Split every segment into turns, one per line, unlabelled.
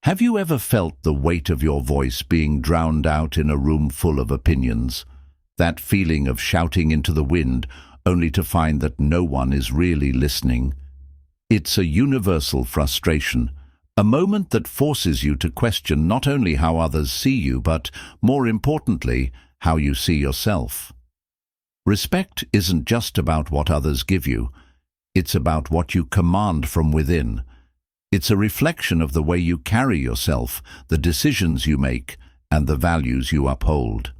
Have you ever felt the weight of your voice being drowned out in a room full of opinions? That feeling of shouting into the wind only to find that no one is really listening? It's a universal frustration, a moment that forces you to question not only how others see you, but, more importantly, how you see yourself. Respect isn't just about what others give you. It's about what you command from within. It's a reflection of the way you carry yourself, the decisions you make, and the values you uphold.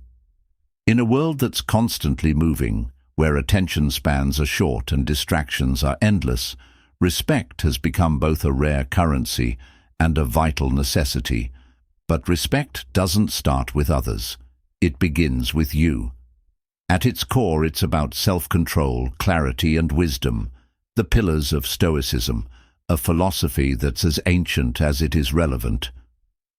In a world that's constantly moving, where attention spans are short and distractions are endless, respect has become both a rare currency and a vital necessity. But respect doesn't start with others. It begins with you. At its core, it's about self-control, clarity, and wisdom, the pillars of Stoicism, a philosophy that's as ancient as it is relevant.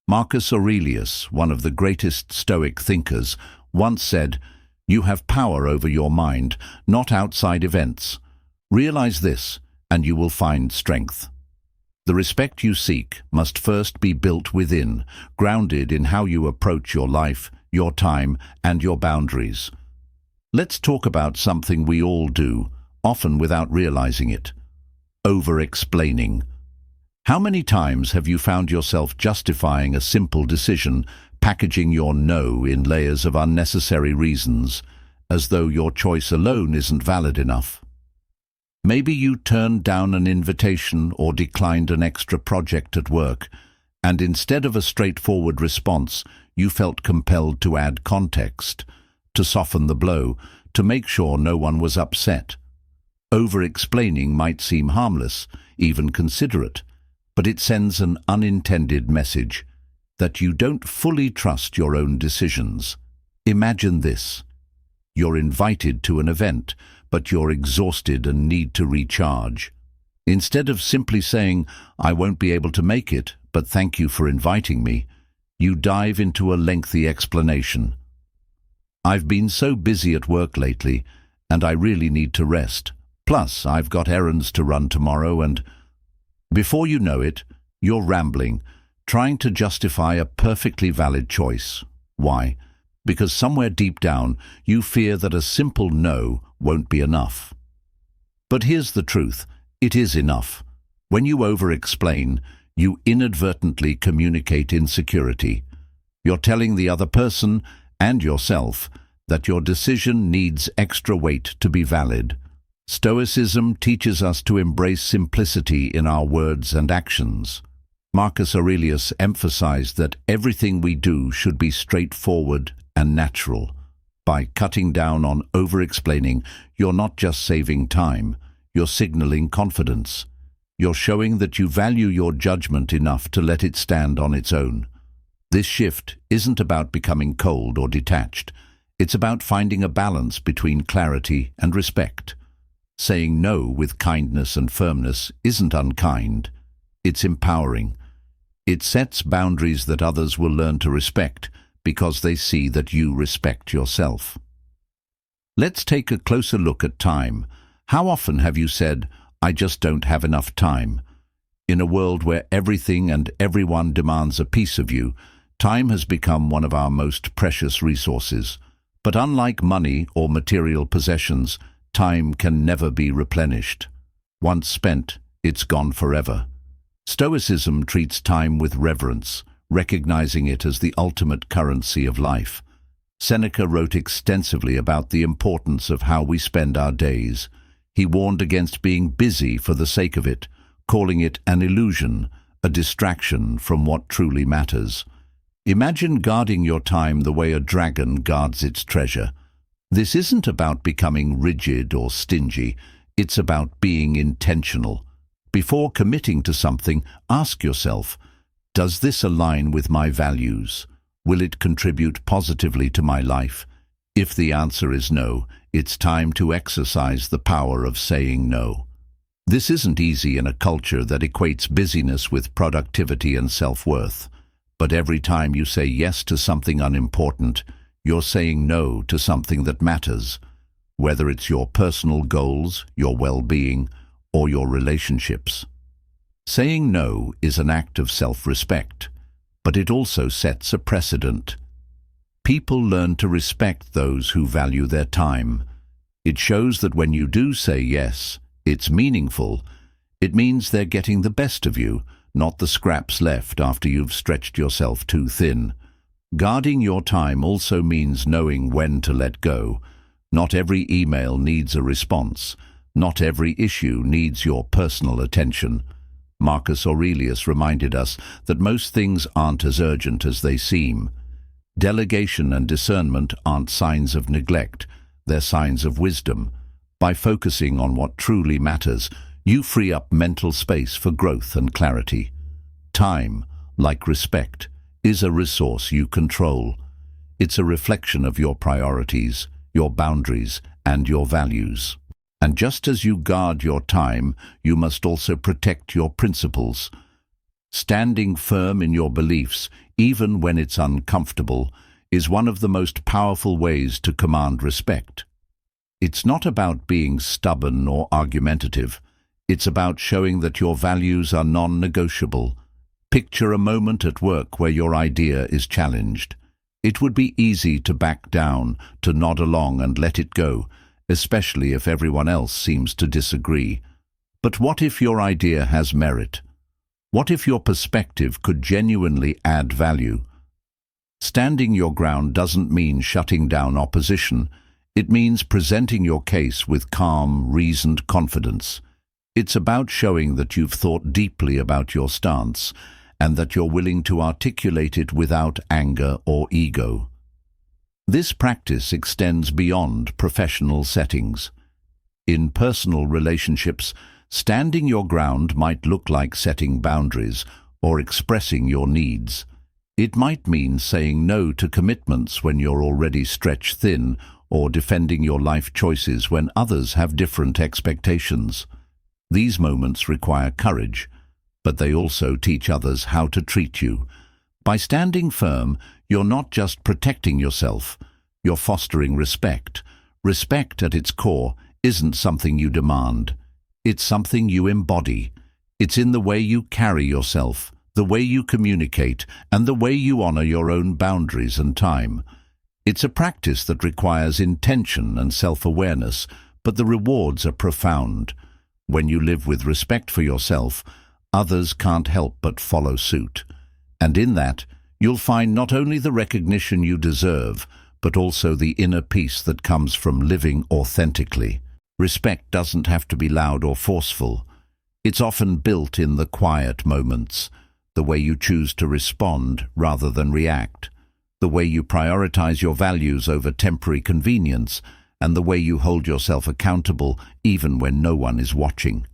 Marcus Aurelius, one of the greatest Stoic thinkers, once said, "You have power over your mind, not outside events. Realize this, and you will find strength." The respect you seek must first be built within, grounded in how you approach your life, your time, and your boundaries. Let's talk about something we all do, often without realizing it: over-explaining. How many times have you found yourself justifying a simple decision, packaging your no in layers of unnecessary reasons, as though your choice alone isn't valid enough? Maybe you turned down an invitation or declined an extra project at work, and instead of a straightforward response, you felt compelled to add context, to soften the blow, to make sure no one was upset. Over-explaining might seem harmless, even considerate, but it sends an unintended message that you don't fully trust your own decisions. Imagine this. You're invited to an event, but you're exhausted and need to recharge. Instead of simply saying, "I won't be able to make it, but thank you for inviting me," you dive into a lengthy explanation. "I've been so busy at work lately, and I really need to rest. Plus, I've got errands to run tomorrow and..." Before you know it, you're rambling, trying to justify a perfectly valid choice. Why? Because somewhere deep down, you fear that a simple no won't be enough. But here's the truth: it is enough. When you over-explain, you inadvertently communicate insecurity. You're telling the other person and yourself that your decision needs extra weight to be valid. Stoicism teaches us to embrace simplicity in our words and actions. Marcus Aurelius emphasized that everything we do should be straightforward and natural. By cutting down on over-explaining, you're not just saving time, you're signaling confidence. You're showing that you value your judgment enough to let it stand on its own. This shift isn't about becoming cold or detached. It's about finding a balance between clarity and respect. Saying no with kindness and firmness isn't unkind. It's empowering. It sets boundaries that others will learn to respect because they see that you respect yourself. Let's take a closer look at time. How often have you said, "I just don't have enough time"? In a world where everything and everyone demands a piece of you, time has become one of our most precious resources. But unlike money or material possessions, time can never be replenished. Once spent, it's gone forever. Stoicism treats time with reverence, recognizing it as the ultimate currency of life. Seneca wrote extensively about the importance of how we spend our days. He warned against being busy for the sake of it, calling it an illusion, a distraction from what truly matters. Imagine guarding your time the way a dragon guards its treasure. This isn't about becoming rigid or stingy. It's about being intentional. Before committing to something, ask yourself, does this align with my values? Will it contribute positively to my life? If the answer is no, it's time to exercise the power of saying no. This isn't easy in a culture that equates busyness with productivity and self-worth. But every time you say yes to something unimportant, you're saying no to something that matters, whether it's your personal goals, your well-being, or your relationships. Saying no is an act of self-respect. but it also sets a precedent. People learn to respect those who value their time. It shows that when you do say yes, it's meaningful. It means they're getting the best of you, not the scraps left after you've stretched yourself too thin. Guarding your time also means knowing when to let go. Not every email needs a response. Not every issue needs your personal attention. Marcus Aurelius reminded us that most things aren't as urgent as they seem. Delegation and discernment aren't signs of neglect, they're signs of wisdom. By focusing on what truly matters, you free up mental space for growth and clarity. Time, like respect, is a resource you control. It's a reflection of your priorities, your boundaries, and your values. And just as you guard your time, you must also protect your principles. Standing firm in your beliefs, even when it's uncomfortable, is one of the most powerful ways to command respect. It's not about being stubborn or argumentative. It's about showing that your values are non-negotiable. Picture a moment at work where your idea is challenged. It would be easy to back down, to nod along and let it go, especially if everyone else seems to disagree. But what if your idea has merit? What if your perspective could genuinely add value? Standing your ground doesn't mean shutting down opposition. It means presenting your case with calm, reasoned confidence. It's about showing that you've thought deeply about your stance and that you're willing to articulate it without anger or ego. This practice extends beyond professional settings. In personal relationships, standing your ground might look like setting boundaries or expressing your needs. It might mean saying no to commitments when you're already stretched thin, or defending your life choices when others have different expectations. These moments require courage, but they also teach others how to treat you. By standing firm, you're not just protecting yourself, you're fostering respect. Respect at its core isn't something you demand. It's something you embody. It's in the way you carry yourself, the way you communicate, and the way you honor your own boundaries and time. It's a practice that requires intention and self-awareness, but the rewards are profound. When you live with respect for yourself, others can't help but follow suit. And in that, you'll find not only the recognition you deserve, but also the inner peace that comes from living authentically. Respect doesn't have to be loud or forceful. It's often built in the quiet moments, the way you choose to respond rather than react, the way you prioritize your values over temporary convenience, and the way you hold yourself accountable even when no one is watching.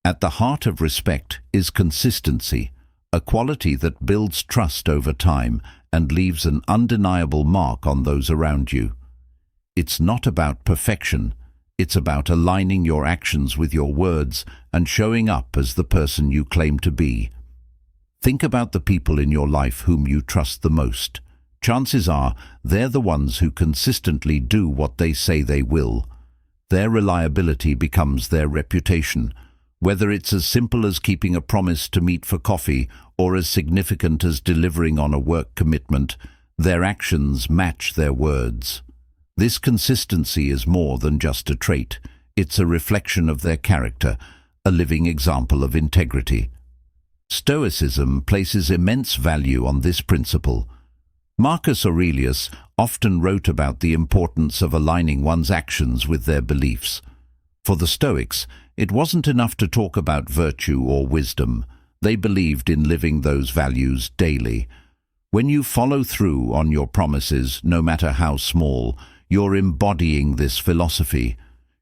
At the heart of respect is consistency, a quality that builds trust over time and leaves an undeniable mark on those around you. It's not about perfection, it's about aligning your actions with your words and showing up as the person you claim to be. Think about the people in your life whom you trust the most. Chances are they're the ones who consistently do what they say they will. Their reliability becomes their reputation, whether it's as simple as keeping a promise to meet for coffee or as significant as delivering on a work commitment. Their actions match their words. This consistency is more than just a trait. It's a reflection of their character, a living example of integrity. Stoicism places immense value on this principle. Marcus Aurelius often wrote about the importance of aligning one's actions with their beliefs. For the Stoics, it wasn't enough to talk about virtue or wisdom. They believed in living those values daily. When you follow through on your promises, no matter how small, you're embodying this philosophy.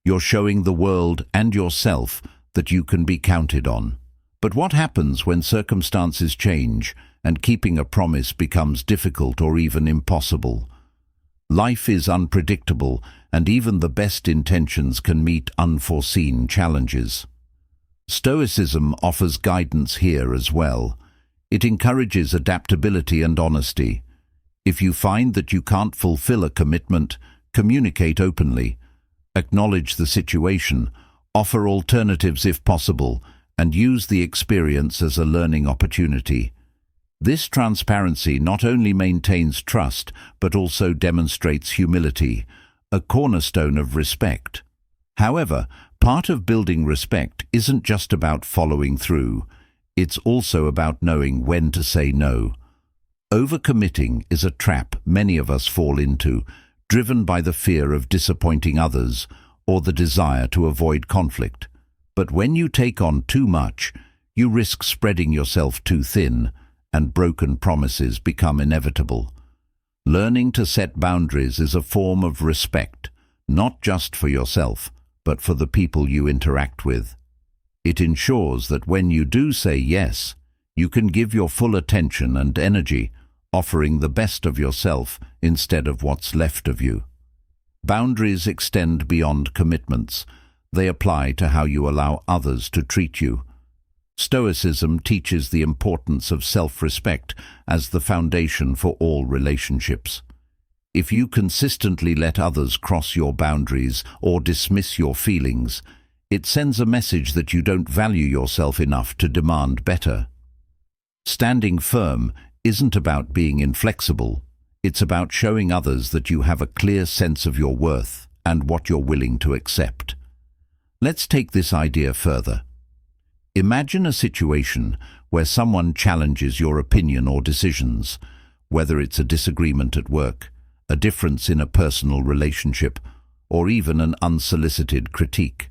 You're showing the world and yourself that you can be counted on. But what happens when circumstances change and keeping a promise becomes difficult or even impossible? Life is unpredictable, and even the best intentions can meet unforeseen challenges. Stoicism offers guidance here as well. It encourages adaptability and honesty. If you find that you can't fulfill a commitment, communicate openly. Acknowledge the situation, offer alternatives if possible, and use the experience as a learning opportunity. This transparency not only maintains trust, but also demonstrates humility, a cornerstone of respect. However, part of building respect isn't just about following through. It's also about knowing when to say no. Overcommitting is a trap many of us fall into, driven by the fear of disappointing others or the desire to avoid conflict. But when you take on too much, you risk spreading yourself too thin, and broken promises become inevitable. Learning to set boundaries is a form of respect, not just for yourself, but for the people you interact with. It ensures that when you do say yes, you can give your full attention and energy, offering the best of yourself instead of what's left of you. Boundaries extend beyond commitments. They apply to how you allow others to treat you. Stoicism teaches the importance of self-respect as the foundation for all relationships. If you consistently let others cross your boundaries or dismiss your feelings, it sends a message that you don't value yourself enough to demand better. Standing firm isn't about being inflexible. It's about showing others that you have a clear sense of your worth and what you're willing to accept. Let's take this idea further. Imagine a situation where someone challenges your opinion or decisions, whether it's a disagreement at work, a difference in a personal relationship, or even an unsolicited critique.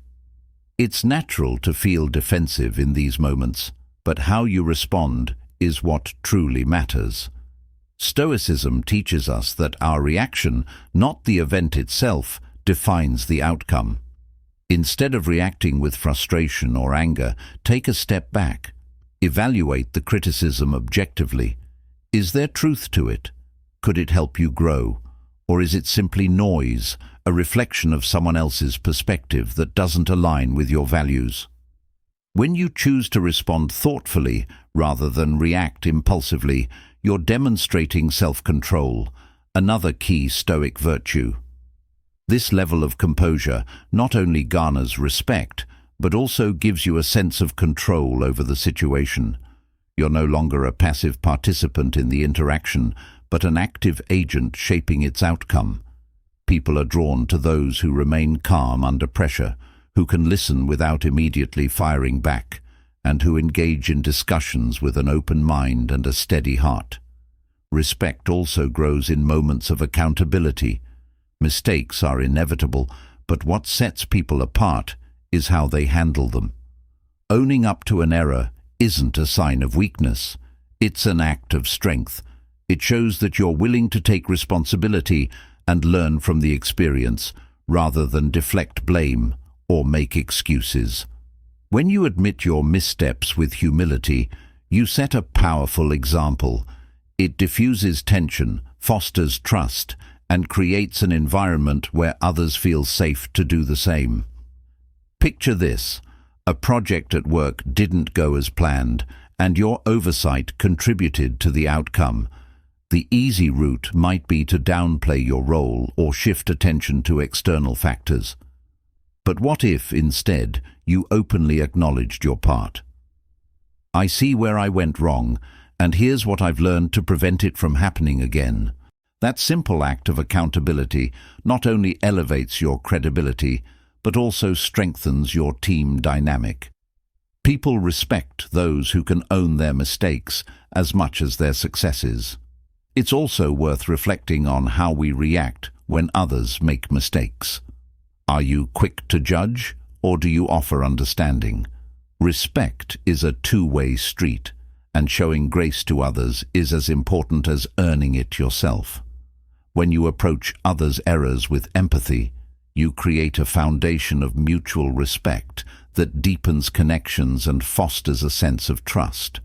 It's natural to feel defensive in these moments, but how you respond is what truly matters. Stoicism teaches us that our reaction, not the event itself, defines the outcome. Instead of reacting with frustration or anger, take a step back. Evaluate the criticism objectively. Is there truth to it? Could it help you grow? Or is it simply noise, a reflection of someone else's perspective that doesn't align with your values? When you choose to respond thoughtfully rather than react impulsively, you're demonstrating self-control, another key Stoic virtue. This level of composure not only garners respect, but also gives you a sense of control over the situation. You're no longer a passive participant in the interaction, but an active agent shaping its outcome. People are drawn to those who remain calm under pressure, who can listen without immediately firing back, and who engage in discussions with an open mind and a steady heart. Respect also grows in moments of accountability. Mistakes are inevitable, but what sets people apart is how they handle them. Owning up to an error isn't a sign of weakness. It's an act of strength. It shows that you're willing to take responsibility and learn from the experience, rather than deflect blame or make excuses. When you admit your missteps with humility, you set a powerful example. It diffuses tension, fosters trust, and creates an environment where others feel safe to do the same. Picture this: a project at work didn't go as planned, and your oversight contributed to the outcome. The easy route might be to downplay your role or shift attention to external factors. But what if, instead, you openly acknowledged your part? I see where I went wrong, and here's what I've learned to prevent it from happening again. That simple act of accountability not only elevates your credibility, but also strengthens your team dynamic. People respect those who can own their mistakes as much as their successes. It's also worth reflecting on how we react when others make mistakes. Are you quick to judge, or do you offer understanding? Respect is a two-way street, and showing grace to others is as important as earning it yourself. When you approach others' errors with empathy, you create a foundation of mutual respect that deepens connections and fosters a sense of trust.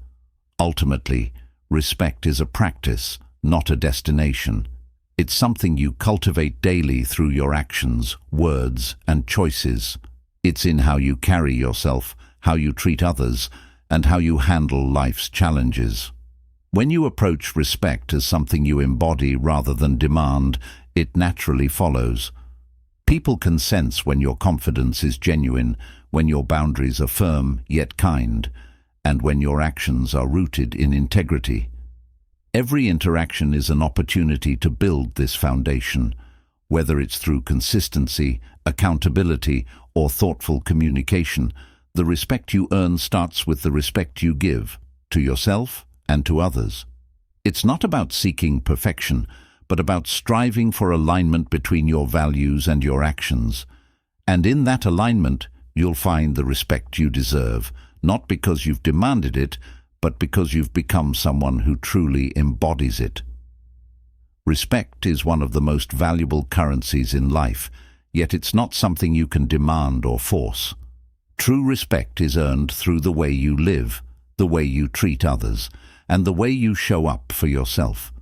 Ultimately, respect is a practice, not a destination. It's something you cultivate daily through your actions, words, and choices. It's in how you carry yourself, how you treat others, and how you handle life's challenges. When you approach respect as something you embody rather than demand, it naturally follows. People can sense when your confidence is genuine, when your boundaries are firm yet kind, and when your actions are rooted in integrity. Every interaction is an opportunity to build this foundation, whether it's through consistency, accountability, or thoughtful communication. The respect you earn starts with the respect you give, to yourself and to others. It's not about seeking perfection, but about striving for alignment between your values and your actions. And in that alignment, you'll find the respect you deserve, not because you've demanded it, but because you've become someone who truly embodies it. Respect is one of the most valuable currencies in life, yet it's not something you can demand or force. True respect is earned through the way you live, the way you treat others, and the way you show up for yourself.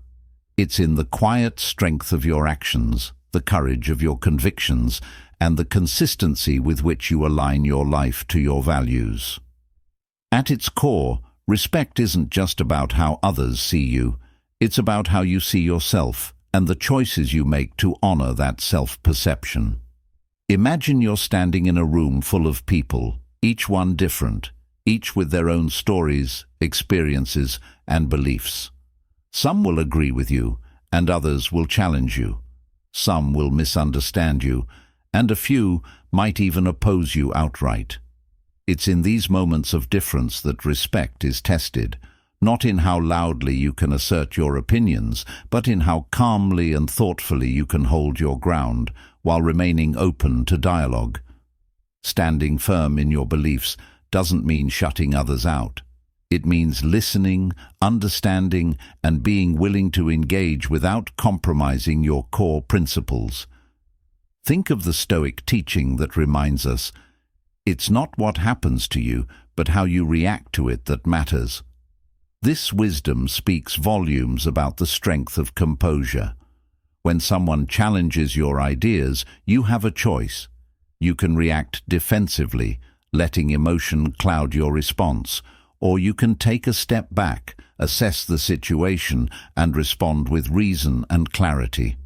It's in the quiet strength of your actions, the courage of your convictions, and the consistency with which you align your life to your values. At its core, respect isn't just about how others see you. It's about how you see yourself and the choices you make to honor that self-perception. Imagine you're standing in a room full of people, each one different, each with their own stories, experiences, and beliefs. Some will agree with you, and others will challenge you. Some will misunderstand you, and a few might even oppose you outright. It's in these moments of difference that respect is tested, not in how loudly you can assert your opinions, but in how calmly and thoughtfully you can hold your ground while remaining open to dialogue. Standing firm in your beliefs doesn't mean shutting others out. It means listening, understanding, and being willing to engage without compromising your core principles. Think of the Stoic teaching that reminds us, it's not what happens to you, but how you react to it that matters. This wisdom speaks volumes about the strength of composure. When someone challenges your ideas, you have a choice. You can react defensively, letting emotion cloud your response, or you can take a step back, assess the situation, and respond with reason and clarity.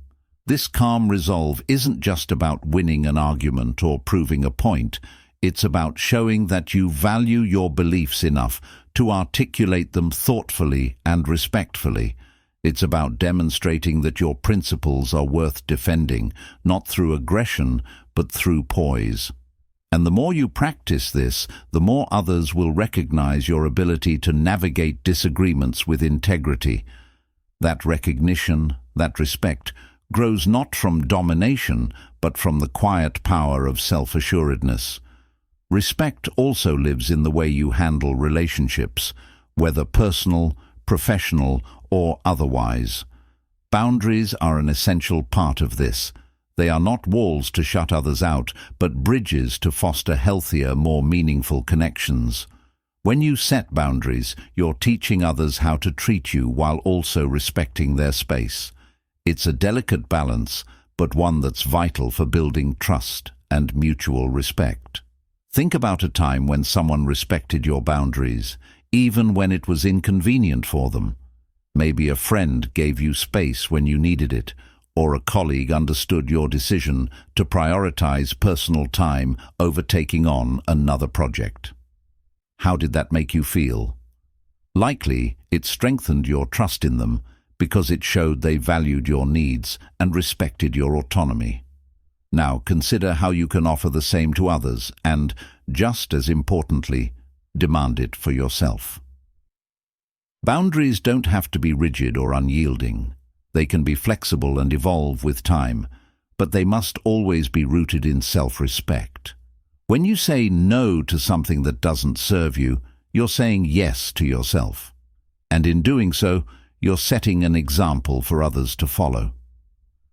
This calm resolve isn't just about winning an argument or proving a point. It's about showing that you value your beliefs enough to articulate them thoughtfully and respectfully. It's about demonstrating that your principles are worth defending, not through aggression, but through poise. And the more you practice this, the more others will recognize your ability to navigate disagreements with integrity. That recognition, that respect, grows not from domination, but from the quiet power of self-assuredness. Respect also lives in the way you handle relationships, whether personal, professional, or otherwise. Boundaries are an essential part of this. They are not walls to shut others out, but bridges to foster healthier, more meaningful connections. When you set boundaries, you're teaching others how to treat you while also respecting their space. It's a delicate balance, but one that's vital for building trust and mutual respect. Think about a time when someone respected your boundaries, even when it was inconvenient for them. Maybe a friend gave you space when you needed it, or a colleague understood your decision to prioritize personal time over taking on another project. How did that make you feel? Likely, it strengthened your trust in them because it showed they valued your needs and respected your autonomy. Now consider how you can offer the same to others and, just as importantly, demand it for yourself. Boundaries don't have to be rigid or unyielding. They can be flexible and evolve with time, but they must always be rooted in self-respect. When you say no to something that doesn't serve you, you're saying yes to yourself. And in doing so, you're setting an example for others to follow.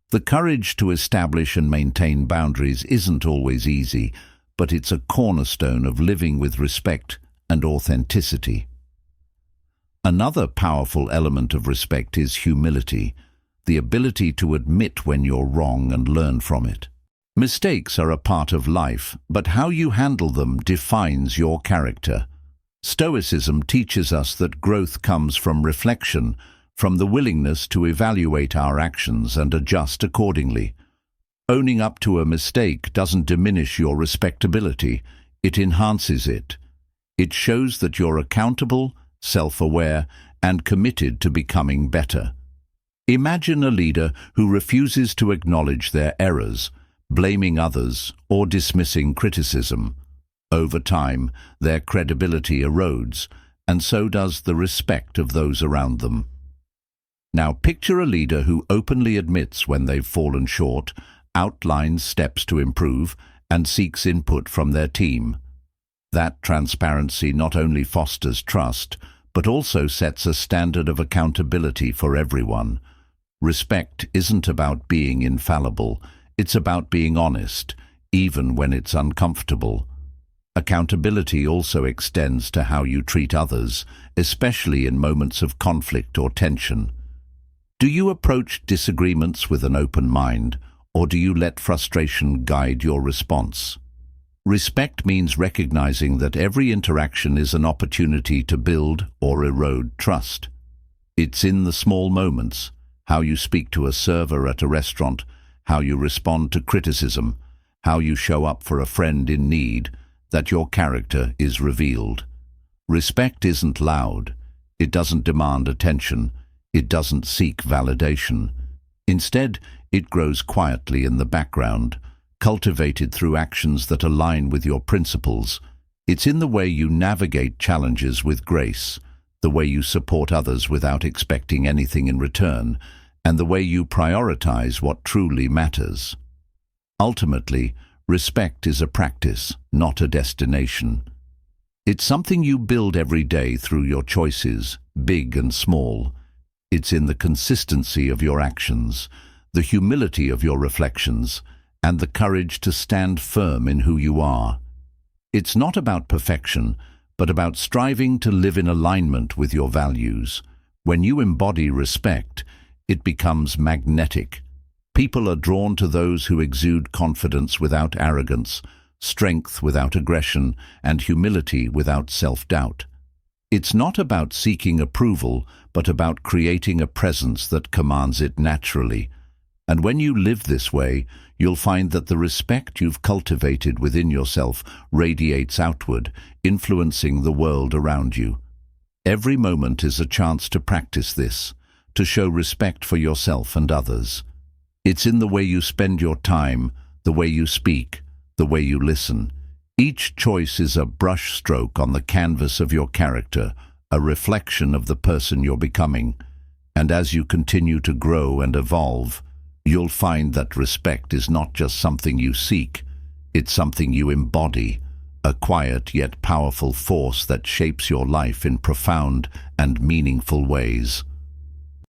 The courage to establish and maintain boundaries isn't always easy, but it's a cornerstone of living with respect and authenticity. Another powerful element of respect is humility, the ability to admit when you're wrong and learn from it. Mistakes are a part of life, but how you handle them defines your character. Stoicism teaches us that growth comes from reflection, from the willingness to evaluate our actions and adjust accordingly. Owning up to a mistake doesn't diminish your respectability, it enhances it. It shows that you're accountable, self-aware, and committed to becoming better. Imagine a leader who refuses to acknowledge their errors, blaming others or dismissing criticism. Over time, their credibility erodes, and so does the respect of those around them. Now picture a leader who openly admits when they've fallen short, outlines steps to improve, and seeks input from their team. That transparency not only fosters trust, but also sets a standard of accountability for everyone. Respect isn't about being infallible, it's about being honest, even when it's uncomfortable. Accountability also extends to how you treat others, especially in moments of conflict or tension. Do you approach disagreements with an open mind, or do you let frustration guide your response? Respect means recognizing that every interaction is an opportunity to build or erode trust. It's in the small moments, how you speak to a server at a restaurant, how you respond to criticism, how you show up for a friend in need, that your character is revealed. Respect isn't loud. It doesn't demand attention. It doesn't seek validation. Instead, it grows quietly in the background, cultivated through actions that align with your principles. It's in the way you navigate challenges with grace, the way you support others without expecting anything in return, and the way you prioritize what truly matters. Ultimately, respect is a practice, not a destination. It's something you build every day through your choices, big and small. It's in the consistency of your actions, the humility of your reflections, and the courage to stand firm in who you are. It's not about perfection, but about striving to live in alignment with your values. When you embody respect, it becomes magnetic. People are drawn to those who exude confidence without arrogance, strength without aggression, and humility without self-doubt. It's not about seeking approval, but about creating a presence that commands it naturally. And when you live this way, you'll find that the respect you've cultivated within yourself radiates outward, influencing the world around you. Every moment is a chance to practice this, to show respect for yourself and others. It's in the way you spend your time, the way you speak, the way you listen. Each choice is a brushstroke on the canvas of your character, a reflection of the person you're becoming. And as you continue to grow and evolve, you'll find that respect is not just something you seek, it's something you embody, a quiet yet powerful force that shapes your life in profound and meaningful ways.